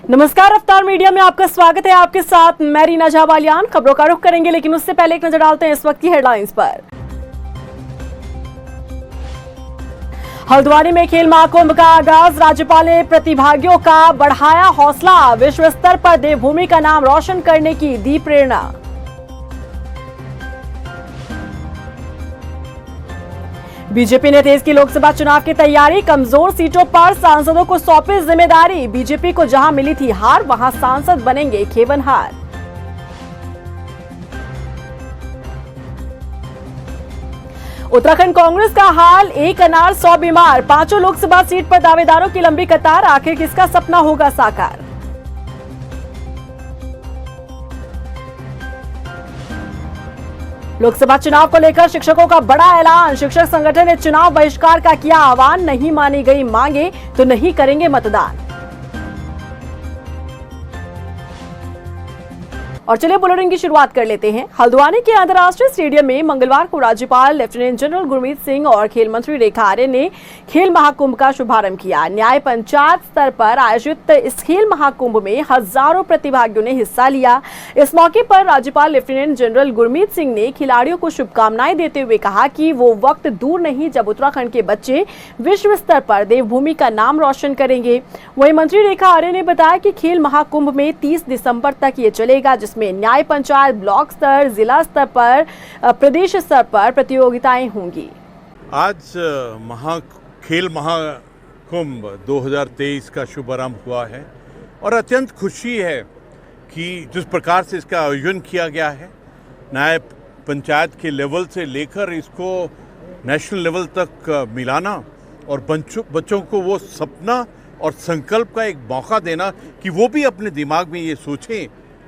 नमस्कार, अवतार मीडिया में आपका स्वागत है। आपके साथ मैं रीना झाबालियान। खबरों का रुख करेंगे, लेकिन उससे पहले एक नजर डालते हैं इस वक्त की हेडलाइंस पर। हल्द्वानी में खेल महाकुंभ का आगाज, राज्यपाल ने प्रतिभागियों का बढ़ाया हौसला, विश्व स्तर पर देवभूमि का नाम रोशन करने की दी प्रेरणा। बीजेपी ने तेज की लोकसभा चुनाव की तैयारी, कमजोर सीटों पर सांसदों को सौंपी जिम्मेदारी, बीजेपी को जहां मिली थी हार वहां सांसद बनेंगे खेवनहार। उत्तराखंड कांग्रेस का हाल, एक अनार 100 बीमार, 5 लोकसभा सीट पर दावेदारों की लंबी कतार, आखिर किसका सपना होगा साकार। लोकसभा चुनाव को लेकर शिक्षकों का बड़ा ऐलान, शिक्षक संगठन ने चुनाव बहिष्कार का किया आह्वान, नहीं मानी गई मांगे तो नहीं करेंगे मतदान। और चलिए बुलेटिन की शुरुआत कर लेते हैं। हल्द्वानी के अंतर्राष्ट्रीय स्टेडियम में मंगलवार को राज्यपाल लेफ्टिनेंट जनरल गुरमीत सिंह और खेल मंत्री रेखा आर्य ने खेल महाकुंभ का शुभारंभ किया। न्याय पंचायत स्तर पर आयोजित इस खेल महाकुंभ में हजारों प्रतिभागियों ने हिस्सा लिया। इस मौके पर राज्यपाल लेफ्टिनेंट जनरल गुरमीत सिंह ने खिलाड़ियों को शुभकामनाएं देते हुए कहा कि वो वक्त दूर नहीं जब उत्तराखंड के बच्चे विश्व स्तर पर देवभूमि का नाम रोशन करेंगे। वहीं मंत्री रेखा आर्य ने बताया कि खेल महाकुंभ में 30 दिसंबर तक ये चलेगा, में न्याय पंचायत, ब्लॉक स्तर, जिला स्तर पर, प्रदेश स्तर पर प्रतियोगिताएं होंगी। आज खेल महाकुंभ 2023 का शुभारंभ हुआ है और अत्यंत खुशी है कि जिस प्रकार से इसका आयोजन किया गया है, न्याय पंचायत के लेवल से लेकर इसको नेशनल लेवल तक मिलाना और बच्चों को वो सपना और संकल्प का एक मौका देना कि वो भी अपने दिमाग में ये सोचें,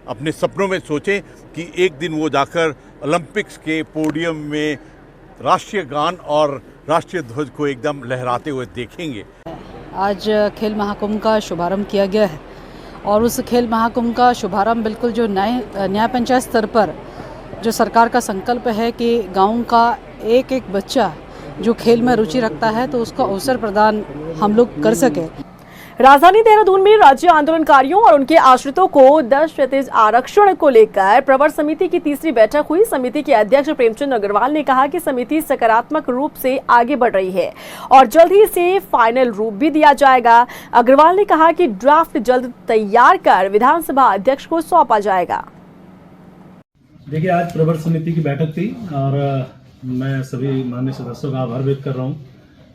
अपने सपनों में सोचें कि एक दिन वो जाकर ओलंपिक्स के पोडियम में राष्ट्रीय गान और राष्ट्रीय ध्वज को एकदम लहराते हुए देखेंगे। आज खेल महाकुंभ का शुभारंभ किया गया है और उस खेल महाकुंभ का शुभारंभ बिल्कुल जो न्याय पंचायत स्तर पर जो सरकार का संकल्प है कि गाँव का एक एक बच्चा जो खेल में रुचि रखता है तो उसको अवसर प्रदान हम लोग कर सके। राजधानी देहरादून में राज्य आंदोलनकारियों और उनके आश्रितों को 10% आरक्षण को लेकर प्रवर समिति की तीसरी बैठक हुई। समिति के अध्यक्ष प्रेमचंद अग्रवाल ने कहा कि समिति सकारात्मक रूप से आगे बढ़ रही है और जल्द ही इसे फाइनल रूप भी दिया जाएगा। अग्रवाल ने कहा कि ड्राफ्ट जल्द तैयार कर विधानसभा अध्यक्ष को सौंपा जाएगा। देखिए, आज प्रवर समिति की बैठक थी और मैं सभी माननीय सदस्यों का आभार व्यक्त कर रहा हूँ।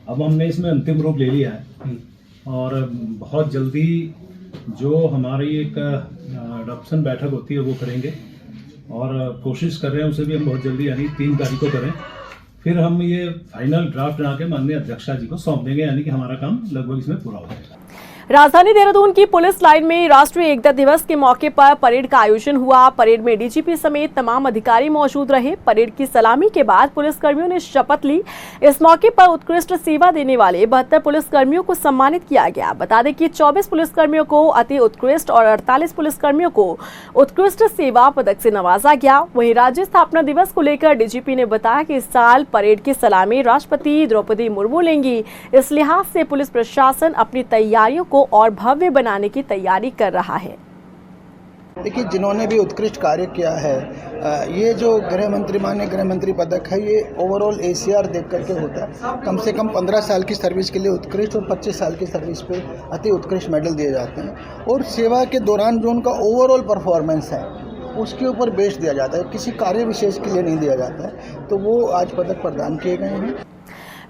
अब हमने इसमें अंतिम रूप ले लिया है और बहुत जल्दी जो हमारी एक अडॉप्शन बैठक होती है वो करेंगे और कोशिश कर रहे हैं उसे भी हम बहुत जल्दी यानी 3 तारीख को करें। फिर हम ये फाइनल ड्राफ्ट बना के माननीय अध्यक्षा जी को सौंप देंगे, यानी कि हमारा काम लगभग इसमें पूरा हो जाएगा। राजधानी देहरादून की पुलिस लाइन में राष्ट्रीय एकता दिवस के मौके पर परेड का आयोजन हुआ। परेड में डीजीपी समेत तमाम अधिकारी मौजूद रहे। परेड की सलामी के बाद पुलिसकर्मियों ने शपथ ली। इस मौके पर उत्कृष्ट सेवा देने वाले 72 पुलिसकर्मियों को सम्मानित किया गया। बता दें कि 24 पुलिसकर्मियों को अति उत्कृष्ट और 48 पुलिसकर्मियों को उत्कृष्ट सेवा पदक से नवाजा गया। वहीं राज्य स्थापना दिवस को लेकर डीजीपी ने बताया कि इस साल परेड की सलामी राष्ट्रपति द्रौपदी मुर्मू लेंगी। इस लिहाज से पुलिस प्रशासन अपनी तैयारियों को और भव्य बनाने की तैयारी कर रहा है। देखिए, जिन्होंने भी उत्कृष्ट कार्य किया है, ये जो गृह मंत्री माननीय गृह मंत्री पदक है, ये ओवरऑल एसीआर देख करके होता है। कम से कम 15 साल की सर्विस के लिए उत्कृष्ट और 25 साल की सर्विस पे अति उत्कृष्ट मेडल दिए जाते हैं और सेवा के दौरान जो उनका ओवरऑल परफॉर्मेंस है उसके ऊपर बेस दिया जाता है, किसी कार्य विशेष के लिए नहीं दिया जाता है। तो वो आज पदक प्रदान किए गए हैं।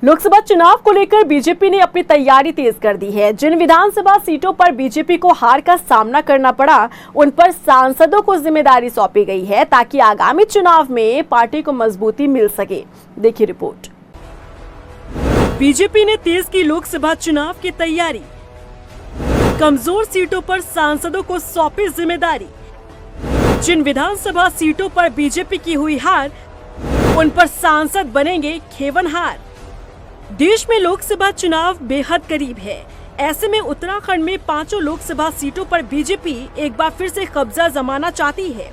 लोकसभा चुनाव को लेकर बीजेपी ने अपनी तैयारी तेज कर दी है। जिन विधानसभा सीटों पर बीजेपी को हार का सामना करना पड़ा, उन पर सांसदों को जिम्मेदारी सौंपी गई है ताकि आगामी चुनाव में पार्टी को मजबूती मिल सके। देखिए रिपोर्ट। बीजेपी ने तेज की लोकसभा चुनाव की तैयारी, कमजोर सीटों पर सांसदों को सौंपी जिम्मेदारी। जिन विधानसभा सीटों पर बीजेपी की हुई हार, उन पर सांसद बनेंगे खेवनहार। देश में लोकसभा चुनाव बेहद करीब है। ऐसे में उत्तराखंड में 5 लोकसभा सीटों पर बीजेपी एक बार फिर से कब्जा जमाना चाहती है।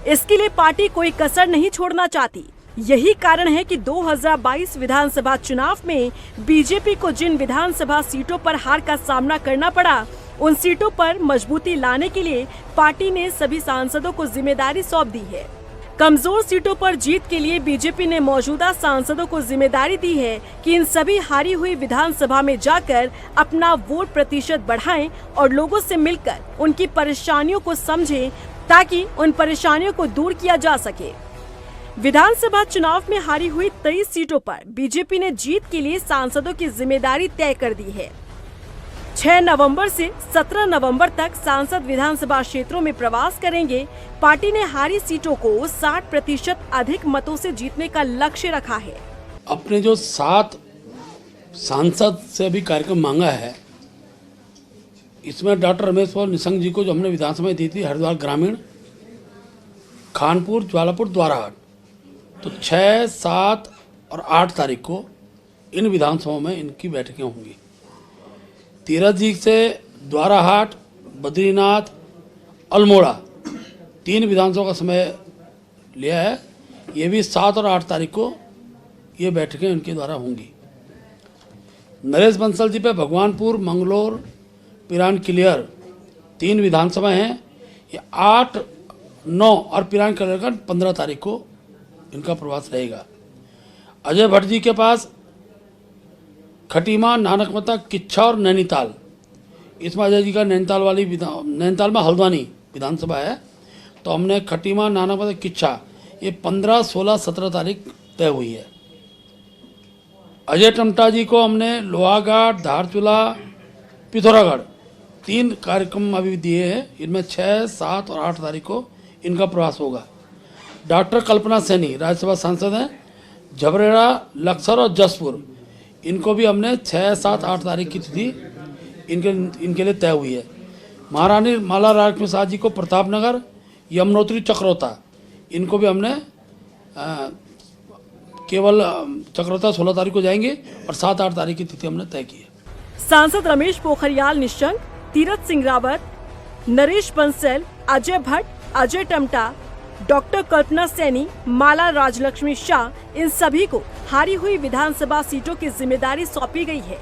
इसके लिए पार्टी कोई कसर नहीं छोड़ना चाहती। यही कारण है कि 2022 विधानसभा चुनाव में बीजेपी को जिन विधानसभा सीटों पर हार का सामना करना पड़ा, उन सीटों पर मजबूती लाने के लिए पार्टी ने सभी सांसदों को जिम्मेदारी सौंप दी है। कमजोर सीटों पर जीत के लिए बीजेपी ने मौजूदा सांसदों को जिम्मेदारी दी है कि इन सभी हारी हुई विधानसभा में जाकर अपना वोट प्रतिशत बढ़ाएं और लोगों से मिलकर उनकी परेशानियों को समझें ताकि उन परेशानियों को दूर किया जा सके। विधानसभा चुनाव में हारी हुई 23 सीटों पर बीजेपी ने जीत के लिए सांसदों की जिम्मेदारी तय कर दी है। 6 नवंबर से 17 नवंबर तक सांसद विधानसभा क्षेत्रों में प्रवास करेंगे। पार्टी ने हारी सीटों को 60% अधिक मतों से जीतने का लक्ष्य रखा है। अपने जो 7 सांसद से अभी कार्यक्रम मांगा है, इसमें डॉक्टर रमेश पोखरियाल निशंक जी को जो हमने विधानसभा दी थी हरिद्वार ग्रामीण, खानपुर, ज्वालापुर, द्वाराहाट, तो 6, 7 और 8 तारीख को इन विधानसभाओं में इनकी बैठकें होंगी। तीरथ जी से द्वाराहाट, बद्रीनाथ, अल्मोड़ा 3 विधानसभा का समय लिया है। ये भी 7 और 8 तारीख को ये बैठकें उनके द्वारा होंगी। नरेश बंसल जी पे भगवानपुर, मंगलौर, पिरान क्लियर 3 विधानसभा हैं। ये 8, 9 और पिरान क्लियर का 15 तारीख को इनका प्रवास रहेगा। अजय भट्ट जी के पास खटीमा, नानकमता, किच्छा और नैनीताल, इसमें अजय जी का नैनीताल में हल्द्वानी विधानसभा है, तो हमने खटीमा, नानकमता, किच्छा ये 15, 16, 17 तारीख तय हुई है। अजय टमटा जी को हमने लोहाघाट, धारचूला, पिथौरागढ़ 3 कार्यक्रम अभी दिए हैं। इनमें 6, 7 और 8 तारीख को इनका प्रवास होगा। डॉक्टर कल्पना सैनी राज्यसभा सांसद हैं, झबरेड़ा, लक्सर और जसपुर, इनको भी हमने 6, 7, 8 तारीख की तिथि इनके लिए तय हुई है। महारानी माला राज प्रसाद जी को प्रतापनगर, यमुनोत्री, चक्रोता, इनको भी हमने केवल चक्रोता 16 तारीख को जाएंगे और 7, 8 तारीख की तिथि हमने तय की है। सांसद रमेश पोखरियाल निशंक, तीरथ सिंह रावत, नरेश बंसल, अजय भट्ट, अजय टमटा, डॉक्टर कल्पना सैनी, माला राजलक्ष्मी शाह, इन सभी को हारी हुई विधानसभा सीटों की जिम्मेदारी सौंपी गई है।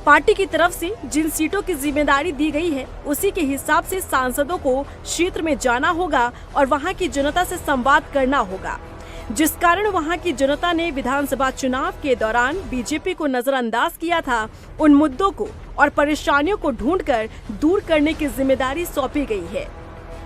पार्टी की तरफ से जिन सीटों की जिम्मेदारी दी गई है उसी के हिसाब से सांसदों को क्षेत्र में जाना होगा और वहां की जनता से संवाद करना होगा, जिस कारण वहां की जनता ने विधानसभा चुनाव के दौरान बीजेपी को नजरअंदाज किया था। उन मुद्दों को और परेशानियों को ढूंढकर दूर करने की जिम्मेदारी सौंपी गई है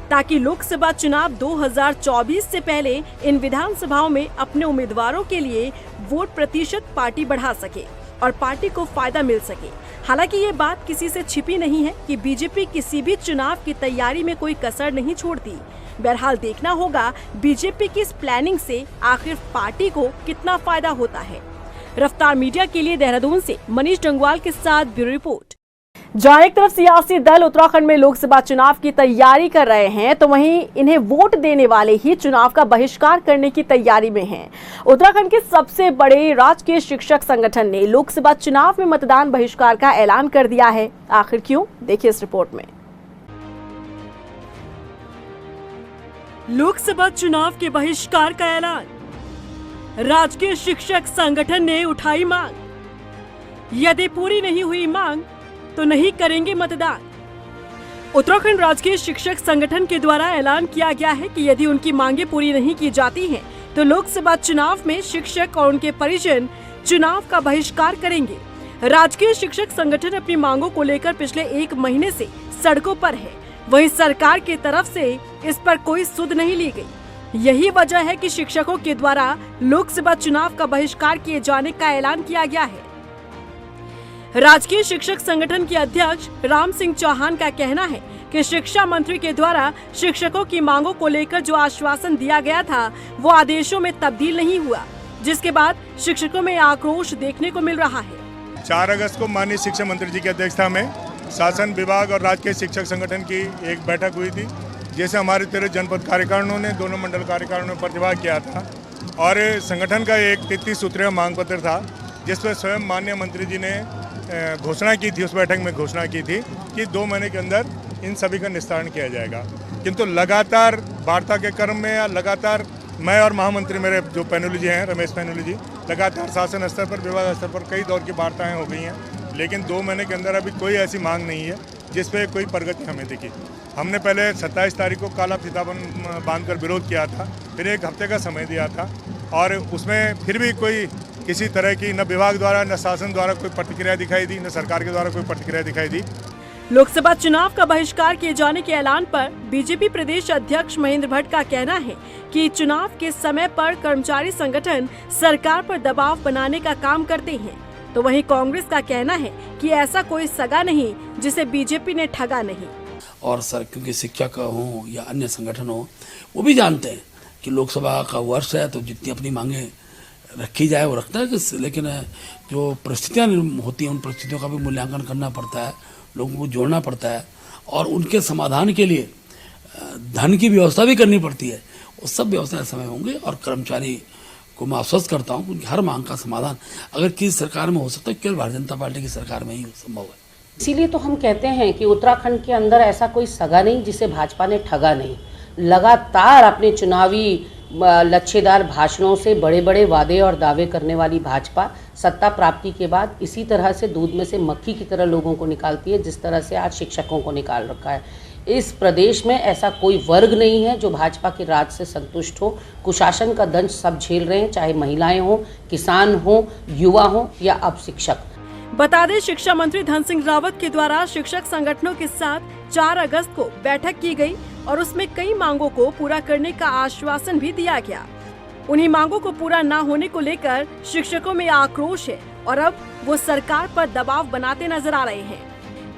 ताकि लोकसभा चुनाव 2024 से पहले इन विधानसभाओं में अपने उम्मीदवारों के लिए वोट प्रतिशत पार्टी बढ़ा सके और पार्टी को फायदा मिल सके। हालांकि ये बात किसी से छिपी नहीं है कि बीजेपी किसी भी चुनाव की तैयारी में कोई कसर नहीं छोड़ती। बहरहाल देखना होगा बीजेपी की इस प्लानिंग से आखिर पार्टी को कितना फायदा होता है। रफ्तार मीडिया के लिए देहरादून से मनीष डंगवाल के साथ ब्यूरो रिपोर्ट। जहां एक तरफ सियासी दल उत्तराखंड में लोकसभा चुनाव की तैयारी कर रहे हैं, तो वहीं इन्हें वोट देने वाले ही चुनाव का बहिष्कार करने की तैयारी में हैं। उत्तराखंड के सबसे बड़े राजकीय शिक्षक संगठन ने लोकसभा चुनाव में मतदान बहिष्कार का ऐलान कर दिया है। आखिर क्यों, देखिए इस रिपोर्ट में। लोकसभा चुनाव के बहिष्कार का ऐलान, राजकीय शिक्षक संगठन ने उठाई मांग, यदि पूरी नहीं हुई मांग तो नहीं करेंगे मतदान। उत्तराखंड राजकीय शिक्षक संगठन के द्वारा ऐलान किया गया है कि यदि उनकी मांगे पूरी नहीं की जाती हैं, तो लोकसभा चुनाव में शिक्षक और उनके परिजन चुनाव का बहिष्कार करेंगे। राजकीय शिक्षक संगठन अपनी मांगों को लेकर पिछले 1 महीने से सड़कों पर है। वहीं सरकार की तरफ से इस पर कोई सुध नहीं ली गई। यही वजह है कि शिक्षकों के द्वारा लोकसभा चुनाव का बहिष्कार किए जाने का ऐलान किया गया है। राजकीय शिक्षक संगठन के अध्यक्ष राम सिंह चौहान का कहना है कि शिक्षा मंत्री के द्वारा शिक्षकों की मांगों को लेकर जो आश्वासन दिया गया था वो आदेशों में तब्दील नहीं हुआ, जिसके बाद शिक्षकों में आक्रोश देखने को मिल रहा है। 4 अगस्त को माननीय शिक्षा मंत्री जी की अध्यक्षता में शासन विभाग और राजकीय शिक्षक संगठन की एक बैठक हुई थी, जैसे हमारे 13 जनपद कार्यकारिणियों ने, दोनों मंडल कार्यकारिणियों ने प्रतिभाग किया था और संगठन का एक 33 सूत्रीय मांग पत्र था, जिस पर स्वयं माननीय मंत्री जी ने घोषणा की थी। उस बैठक में घोषणा की थी कि 2 महीने के अंदर इन सभी का निस्तारण किया जाएगा। किंतु लगातार वार्ता के क्रम में या लगातार मैं और महामंत्री मेरे जो पैनुली जी हैं, रमेश पैनुली जी, लगातार शासन स्तर पर, विभाग स्तर पर कई दौर की वार्ताएं हो गई हैं, लेकिन 2 महीने के अंदर अभी कोई ऐसी मांग नहीं है जिस पे कोई प्रगति हमें दिखी। हमने पहले 27 तारीख को काला फीताबंद बांधकर विरोध किया था, फिर 1 हफ्ते का समय दिया था और उसमें फिर भी कोई किसी तरह की न विभाग द्वारा न शासन द्वारा कोई प्रतिक्रिया दिखाई दी, न सरकार के द्वारा कोई प्रतिक्रिया दिखाई दी। लोकसभा चुनाव का बहिष्कार किए जाने के ऐलान पर बीजेपी प्रदेश अध्यक्ष महेंद्र भट्ट का कहना है कि चुनाव के समय पर कर्मचारी संगठन सरकार पर दबाव बनाने का काम करते हैं, तो वहीं कांग्रेस का कहना है कि ऐसा कोई सगा नहीं जिसे बीजेपी ने ठगा नहीं। और सर क्योंकि शिक्षक हो या अन्य संगठन हो वो भी जानते हैं कि लोकसभा का वर्ष है तो जितनी अपनी मांगे रखी जाए वो रखता है, लेकिन जो परिस्थितियाँ होती हैं उन परिस्थितियों का भी मूल्यांकन करना पड़ता है, लोगों को जोड़ना पड़ता है और उनके समाधान के लिए धन की व्यवस्था भी करनी पड़ती है। वो सब व्यवस्था समय होंगे और कर्मचारी को मैं आश्वस्त करता हूँ कि हर मांग का समाधान अगर किसी सरकार में हो सकता है केवल भारतीय जनता पार्टी की सरकार में ही संभव है। इसीलिए तो हम कहते हैं कि उत्तराखंड के अंदर ऐसा कोई सगा नहीं जिसे भाजपा ने ठगा नहीं। लगातार अपने चुनावी लच्छेदार भाषणों से बड़े बड़े वादे और दावे करने वाली भाजपा सत्ता प्राप्ति के बाद इसी तरह से दूध में से मक्खी की तरह लोगों को निकालती है, जिस तरह से आज शिक्षकों को निकाल रखा है। इस प्रदेश में ऐसा कोई वर्ग नहीं है जो भाजपा के राज से संतुष्ट हो। कुशासन का दंश सब झेल रहे हैं, चाहे महिलाएं हों, किसान हों, युवा हों या अब शिक्षक। बता दें, शिक्षा मंत्री धन सिंह रावत के द्वारा शिक्षक संगठनों के साथ 4 अगस्त को बैठक की गई और उसमें कई मांगों को पूरा करने का आश्वासन भी दिया गया। उन्हीं मांगों को पूरा न होने को लेकर शिक्षकों में आक्रोश है और अब वो सरकार पर दबाव बनाते नजर आ रहे हैं।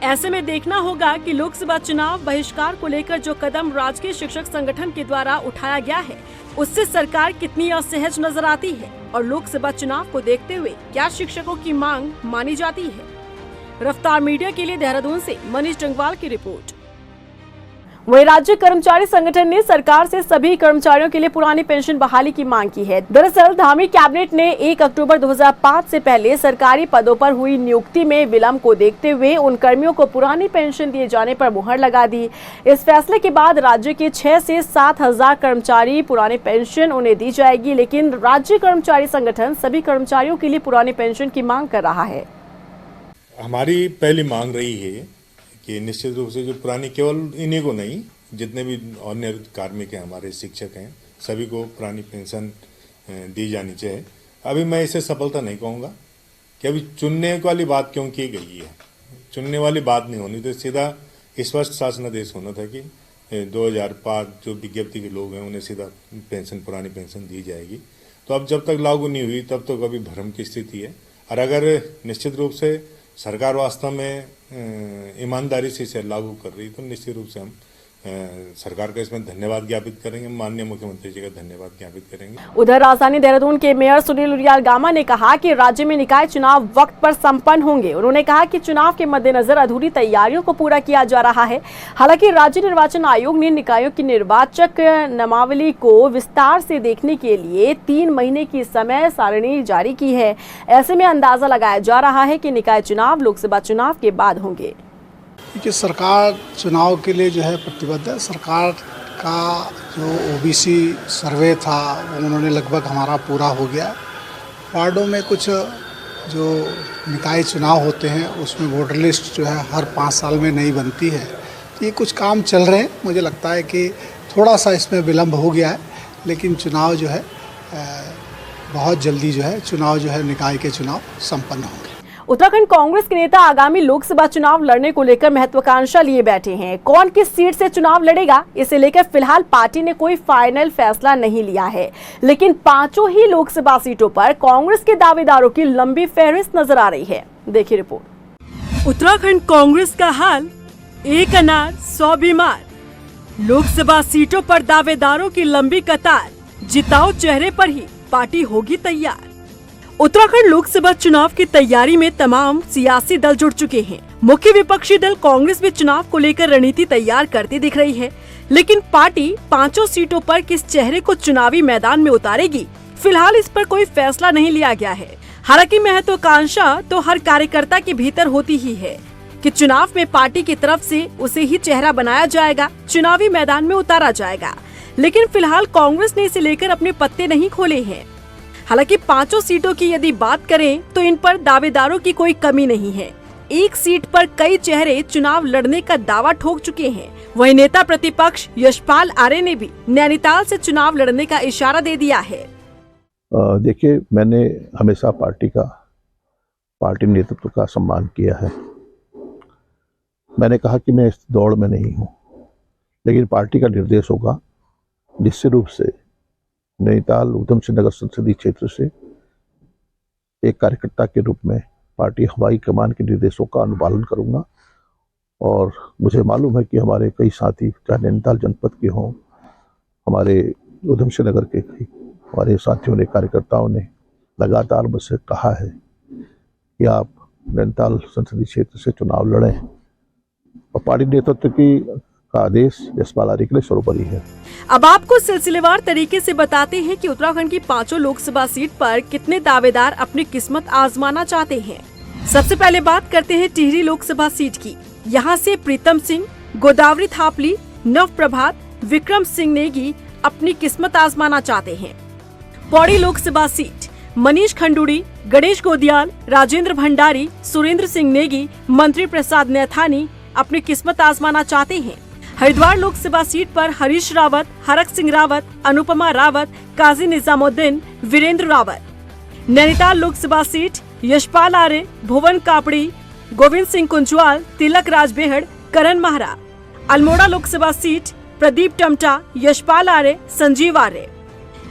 ऐसे में देखना होगा कि लोकसभा चुनाव बहिष्कार को लेकर जो कदम राजकीय शिक्षक संगठन के द्वारा उठाया गया है उससे सरकार कितनी असहज नजर आती है और लोकसभा चुनाव को देखते हुए क्या शिक्षकों की मांग मानी जाती है। रफ्तार मीडिया के लिए देहरादून से मनीष जंगवाल की रिपोर्ट। वहीं राज्य कर्मचारी संगठन ने सरकार से सभी कर्मचारियों के लिए पुरानी पेंशन बहाली की मांग की है। दरअसल धामी कैबिनेट ने 1 अक्टूबर 2005 से पहले सरकारी पदों पर हुई नियुक्ति में विलंब को देखते हुए उन कर्मियों को पुरानी पेंशन दिए जाने पर मुहर लगा दी। इस फैसले के बाद राज्य के 6 से 7 हजार कर्मचारी पुरानी पेंशन उन्हें दी जाएगी, लेकिन राज्य कर्मचारी संगठन सभी कर्मचारियों के लिए पुरानी पेंशन की मांग कर रहा है। हमारी पहली मांग रही है कि निश्चित रूप से जो पुरानी, केवल इन्हीं को नहीं, जितने भी अन्य कार्मिक हैं, हमारे शिक्षक हैं, सभी को पुरानी पेंशन दी जानी चाहिए। अभी मैं इसे सफलता नहीं कहूँगा कि अभी चुनने वाली बात क्यों की गई है। चुनने वाली बात नहीं होनी तो सीधा स्पष्ट शासनादेश होना था कि 2005 जो विज्ञप्ति के लोग हैं उन्हें सीधा पेंशन, पुरानी पेंशन दी जाएगी। तो अब जब तक लागू नहीं हुई तब तक अभी भ्रम की स्थिति है। और अगर निश्चित रूप से सरकार वास्तव में ईमानदारी से इसे लागू कर रही तो निश्चित रूप से हम सरकार का इसमें धन्यवाद ज्ञापित करेंगे, माननीय मुख्यमंत्री जी का धन्यवाद ज्ञापित करेंगे। उधर राजधानी देहरादून के मेयर सुनील उरियाल गामा ने कहा कि राज्य में निकाय चुनाव वक्त पर संपन्न होंगे। उन्होंने कहा कि चुनाव के मद्देनजर अधूरी तैयारियों को पूरा किया जा रहा है। हालांकि राज्य निर्वाचन आयोग ने निकायों की निर्वाचक नामावली को विस्तार से देखने के लिए 3 महीने की समय सारणी जारी की है। ऐसे में अंदाजा लगाया जा रहा है कि निकाय चुनाव लोकसभा चुनाव के बाद होंगे। कि सरकार चुनाव के लिए जो है प्रतिबद्ध है। सरकार का जो ओबीसी सर्वे था उन्होंने लगभग हमारा पूरा हो गया। वार्डों में कुछ जो निकाय चुनाव होते हैं उसमें वोटर लिस्ट जो है हर 5 साल में नई बनती है। ये कुछ काम चल रहे हैं। मुझे लगता है कि थोड़ा सा इसमें विलम्ब हो गया है, लेकिन चुनाव जो है बहुत जल्दी जो है चुनाव जो है निकाय के चुनाव संपन्न होंगे। उत्तराखंड कांग्रेस के नेता आगामी लोकसभा चुनाव लड़ने को लेकर महत्वाकांक्षा लिए बैठे हैं। कौन किस सीट से चुनाव लड़ेगा इसे लेकर फिलहाल पार्टी ने कोई फाइनल फैसला नहीं लिया है, लेकिन 5 ही लोकसभा सीटों पर कांग्रेस के दावेदारों की लंबी फहरिस्त नजर आ रही है। देखिए रिपोर्ट। उत्तराखंड कांग्रेस का हाल, एक अनार 100 बीमार। लोकसभा सीटों पर दावेदारों की लंबी कतार, जिताओ चेहरे पर ही पार्टी होगी तैयार। उत्तराखंड लोकसभा चुनाव की तैयारी में तमाम सियासी दल जुट चुके हैं। मुख्य विपक्षी दल कांग्रेस भी चुनाव को लेकर रणनीति तैयार करती दिख रही है, लेकिन पार्टी 5 सीटों पर किस चेहरे को चुनावी मैदान में उतारेगी, फिलहाल इस पर कोई फैसला नहीं लिया गया है। हालांकि महत्वाकांक्षा तो हर कार्यकर्ता के भीतर होती ही है कि चुनाव में पार्टी की तरफ से उसे ही चेहरा बनाया जाएगा, चुनावी मैदान में उतारा जाएगा। लेकिन फिलहाल कांग्रेस ने इसे लेकर अपने पत्ते नहीं खोले हैं। हालांकि 5 सीटों की यदि बात करें तो इन पर दावेदारों की कोई कमी नहीं है। एक सीट पर कई चेहरे चुनाव लड़ने का दावा ठोक चुके हैं। वहीं नेता प्रतिपक्ष यशपाल आर्य ने भी नैनीताल से चुनाव लड़ने का इशारा दे दिया है। देखिए, मैंने हमेशा पार्टी नेतृत्व का सम्मान किया है। मैंने कहा कि मैं इस दौड़ में नहीं हूँ, लेकिन पार्टी का निर्देश होगा। निश्चित रूप से नैनीताल ऊधम सिंह नगर संसदीय क्षेत्र से एक कार्यकर्ता के रूप में पार्टी हवाई कमान के निर्देशों का अनुपालन करूंगा। और मुझे मालूम है कि हमारे कई साथी, चाहे नैनीताल जनपद के हों, हमारे ऊधम सिंह नगर के हमारे साथियों ने, कार्यकर्ताओं ने लगातार मुझसे कहा है कि आप नैनीताल संसदीय क्षेत्र से चुनाव लड़ें, और पार्टी नेतृत्व का आदेश यशपाल आर्य के लिए सर्वोपरि है। अब आपको सिलसिलेवार तरीके से बताते हैं कि उत्तराखंड की 5 लोकसभा सीट पर कितने दावेदार अपनी किस्मत आजमाना चाहते हैं। सबसे पहले बात करते हैं टिहरी लोकसभा सीट की। यहाँ से प्रीतम सिंह, गोदावरी थापली, नव प्रभात, विक्रम सिंह नेगी अपनी किस्मत आजमाना चाहते हैं। पौड़ी लोकसभा सीट, मनीष खंडूड़ी, गणेश गोदियाल, राजेंद्र भंडारी, सुरेंद्र सिंह नेगी, मंत्री प्रसाद नैथानी अपनी किस्मत आजमाना चाहते हैं। हरिद्वार लोकसभा सीट पर हरीश रावत, हरक सिंह रावत, अनुपमा रावत, काजी निजामुद्दीन, वीरेंद्र रावत। नैनीताल लोकसभा सीट, यशपाल आर्य, भुवन कापड़ी, गोविंद सिंह कुंजवाल, तिलक राज बेहड़, करण महरा। अल्मोड़ा लोकसभा सीट, प्रदीप टमटा, यशपाल आर्य, संजीव आर्य।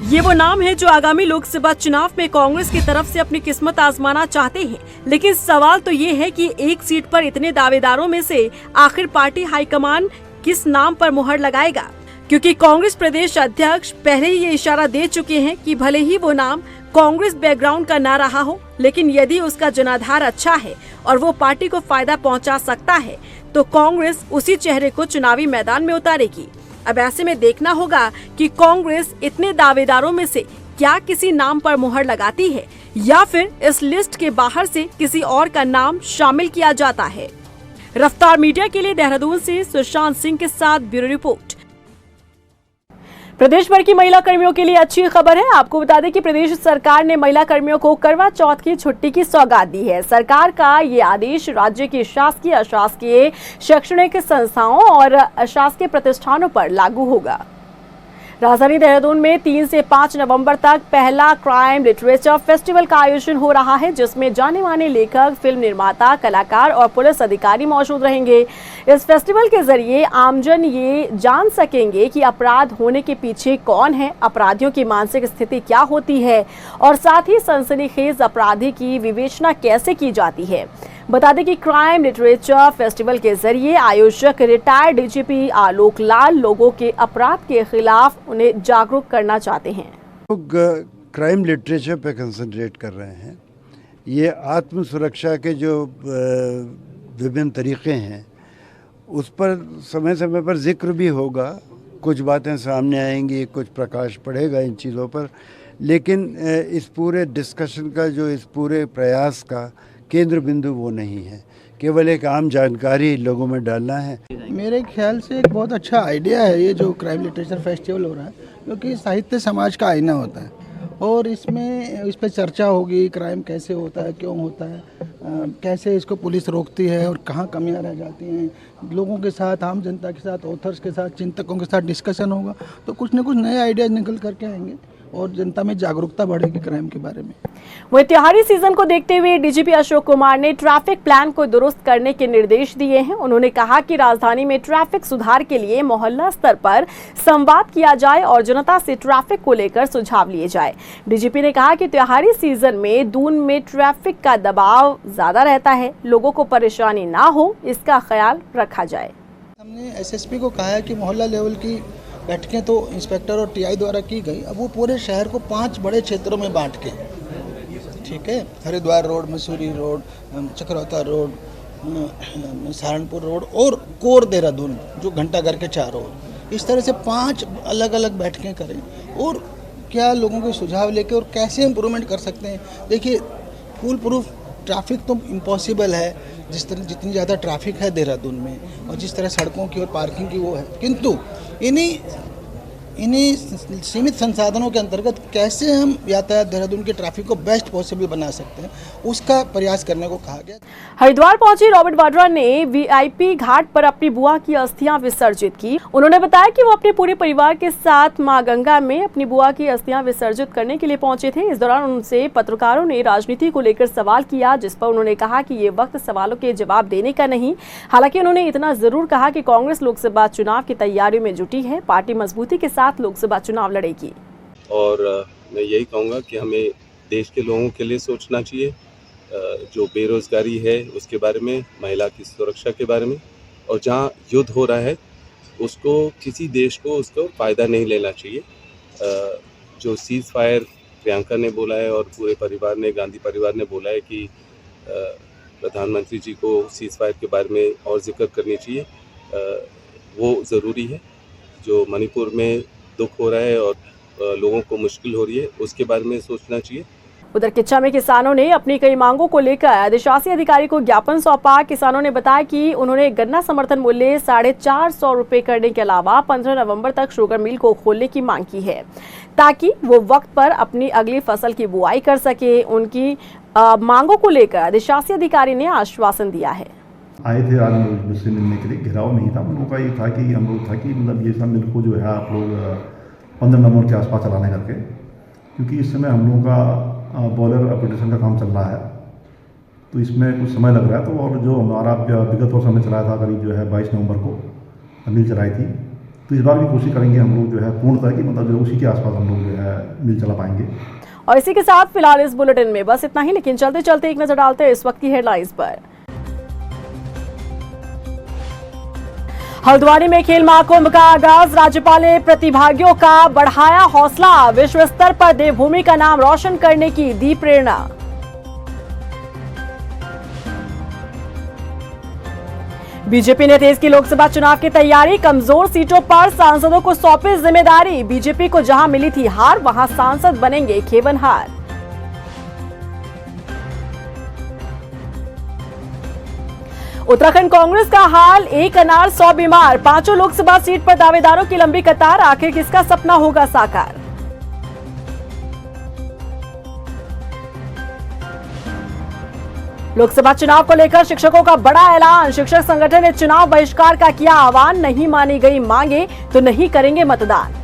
ये वो नाम है जो आगामी लोकसभा चुनाव में कांग्रेस की तरफ से अपनी किस्मत आजमाना चाहते हैं। लेकिन सवाल तो ये है कि एक सीट पर इतने दावेदारों में से आखिर पार्टी हाईकमान किस नाम पर मुहर लगाएगा, क्योंकि कांग्रेस प्रदेश अध्यक्ष पहले ही ये इशारा दे चुके हैं कि भले ही वो नाम कांग्रेस बैकग्राउंड का ना रहा हो, लेकिन यदि उसका जनाधार अच्छा है और वो पार्टी को फायदा पहुंचा सकता है तो कांग्रेस उसी चेहरे को चुनावी मैदान में उतारेगी। अब ऐसे में देखना होगा कि कांग्रेस इतने दावेदारों में से क्या किसी नाम पर मुहर लगाती है या फिर इस लिस्ट के बाहर से किसी और का नाम शामिल किया जाता है। रफ्तार मीडिया के लिए देहरादून से सुशांत सिंह के साथ ब्यूरो रिपोर्ट। प्रदेश भर की महिला कर्मियों के लिए अच्छी खबर है। आपको बता दें कि प्रदेश सरकार ने महिला कर्मियों को करवा चौथ की छुट्टी की सौगात दी है। सरकार का ये आदेश राज्य के शासकीय, अशासकीय, शैक्षणिक संस्थाओं और अशासकीय प्रतिष्ठानों पर लागू होगा। राजधानी देहरादून में 3 से 5 नवंबर तक पहला क्राइम लिटरेचर फेस्टिवल का आयोजन हो रहा है, जिसमें जाने माने लेखक, फिल्म निर्माता, कलाकार और पुलिस अधिकारी मौजूद रहेंगे। इस फेस्टिवल के जरिए आमजन ये जान सकेंगे कि अपराध होने के पीछे कौन है, अपराधियों की मानसिक स्थिति क्या होती है और साथ ही सनसनीखेज अपराधी की विवेचना कैसे की जाती है। बता दें कि क्राइम लिटरेचर फेस्टिवल के जरिए आयोजक रिटायर्ड डीजीपी आलोक लाल लोगों के अपराध के खिलाफ उन्हें जागरूक करना चाहते हैं। लोग क्राइम लिटरेचर पे कंसंट्रेट कर रहे हैं। ये आत्म सुरक्षा के जो विभिन्न तरीके हैं उस पर समय समय पर जिक्र भी होगा, कुछ बातें सामने आएंगी, कुछ प्रकाश पड़ेगा इन चीज़ों पर, लेकिन इस पूरे डिस्कशन का, जो इस पूरे प्रयास का केंद्र बिंदु वो नहीं है, केवल एक आम जानकारी लोगों में डालना है। मेरे ख्याल से एक बहुत अच्छा आइडिया है ये जो क्राइम लिटरेचर फेस्टिवल हो रहा है, क्योंकि साहित्य समाज का आईना होता है और इसमें इस पर चर्चा होगी, क्राइम कैसे होता है, क्यों होता है, कैसे इसको पुलिस रोकती है और कहाँ कमियां रह जाती हैं। लोगों के साथ, आम जनता के साथ, ऑथर्स के साथ, चिंतकों के साथ डिस्कशन होगा तो कुछ न कुछ नए आइडियाज निकल करके आएंगे और जनता में जागरूकता बढ़ेगी क्राइम के बारे में। वहीं त्योहारी सीजन को देखते हुए डीजीपी अशोक कुमार ने ट्रैफिक प्लान को दुरुस्त करने के निर्देश दिए हैं। उन्होंने कहा कि राजधानी में ट्रैफिक सुधार के लिए मोहल्ला स्तर पर संवाद किया जाए और जनता से ट्रैफिक को लेकर सुझाव लिए जाए। डीजीपी ने कहा कि त्योहारी सीजन में दून में ट्रैफिक का दबाव ज्यादा रहता है, लोगों को परेशानी ना हो इसका ख्याल रखा जाए। हमने एसएसपी को कहा है कि मोहल्ला लेवल की बैठकें तो इंस्पेक्टर और टीआई द्वारा की गई, अब वो पूरे शहर को 5 बड़े क्षेत्रों में बांट के, ठीक है, Haridwar road, Mussoorie road, Chakrata road, Saharanpur road और कोर देहरादून जो घंटाघर के 4 रोड, इस तरह से 5 अलग अलग बैठकें करें और क्या लोगों के सुझाव लेके और कैसे इम्प्रूवमेंट कर सकते हैं। देखिए, फुल प्रूफ ट्रैफिक तो इम्पॉसिबल है, जितनी ज़्यादा ट्रैफिक है देहरादून में और जिस तरह सड़कों की और पार्किंग की वो है, किंतु इन्हीं सीमित संसाधनों के अंतर्गत कैसे हम यातायात देहरादून के ट्रैफिक को बेस्ट पॉसिबल बना सकते हैं, उसका प्रयास करने को कहा गया। हरिद्वार पहुंची रॉबर्ट वाड्रा ने वीआईपी घाट पर अपनी बुआ की अस्थियां विसर्जित की। उन्होंने बताया कि वो अपने पूरे परिवार के साथ मां गंगा में अपनी बुआ की अस्थियां विसर्जित करने के लिए पहुंचे थे। इस दौरान उनसे पत्रकारों ने राजनीति को लेकर सवाल किया, जिस पर उन्होंने कहा कि ये वक्त सवालों के जवाब देने का नहीं। हालांकि उन्होंने इतना जरूर कहा कि कांग्रेस लोकसभा चुनाव की तैयारियों में जुटी है, पार्टी मजबूती के साथ लोकसभा चुनाव लड़ेगी। और मैं यही कहूँगा कि हमें देश के लोगों के लिए सोचना चाहिए, जो बेरोजगारी है उसके बारे में, महिला की सुरक्षा के बारे में, और जहाँ युद्ध हो रहा है उसको किसी देश को उसको फ़ायदा नहीं लेना चाहिए। जो सीज़ फायर प्रियंका ने बोला है और पूरे परिवार ने, गांधी परिवार ने बोला है कि प्रधानमंत्री जी को सीज़ फायर के बारे में और जिक्र करनी चाहिए, वो ज़रूरी है। जो मणिपुर में दुख हो रहा है और लोगों को मुश्किल हो रही है, उसके बारे में सोचना चाहिए। उधर किच्चा में किसानों ने अपनी कई मांगों को लेकर अधिशासी अधिकारी को ज्ञापन सौंपा। किसानों ने बताया कि उन्होंने गन्ना समर्थन मूल्य 450 रुपए करने के अलावा 15 नवंबर तक शुगर मिल को खोलने की मांग की है, ताकि वो वक्त पर अपनी अगली फसल की बुआई कर सके। उनकी मांगों को लेकर अधिशासी अधिकारी ने आश्वासन दिया है। आए थे आज मुझसे मिलने के लिए, घेराव नहीं था, उन लोगों का ये था कि अनुरोध था कि मतलब ये सब मिल को जो है आप लोग 15 नवंबर के आसपास चलाने करके, क्योंकि इस समय हम लोगों का बॉयलर अपग्रेडेशन का काम चल रहा है, तो इसमें कुछ समय लग रहा है। तो और जो हमारा विगत वर्ष हमने चलाया था करीब जो है 22 नवंबर को मिल चलाई थी, तो इस बार भी कोशिश करेंगे हम लोग जो है पूर्णतः की मतलब जो उसी के आसपास हम लोग जो है मिल चला पाएंगे। और इसी के साथ फिलहाल इस बुलेटिन में बस इतना ही, लेकिन चलते चलते एक नजर डालते हैं इस वक्त की हेडलाइंस पर। हल्द्वानी में खेल महाकुंभ का आगाज, राज्यपाल ने प्रतिभागियों का बढ़ाया हौसला, विश्व स्तर पर देवभूमि का नाम रोशन करने की दी प्रेरणा। बीजेपी ने तेज की लोकसभा चुनाव की तैयारी, कमजोर सीटों पर सांसदों को सौंपी जिम्मेदारी। बीजेपी को जहां मिली थी हार, वहां सांसद बनेंगे खेवनहार। उत्तराखंड कांग्रेस का हाल, एक अनार 100 बीमार, 5 लोकसभा सीट पर दावेदारों की लंबी कतार, आखिर किसका सपना होगा साकार। लोकसभा चुनाव को लेकर शिक्षकों का बड़ा ऐलान, शिक्षक संगठन ने चुनाव बहिष्कार का किया आह्वान, नहीं मानी गई मांगे तो नहीं करेंगे मतदान।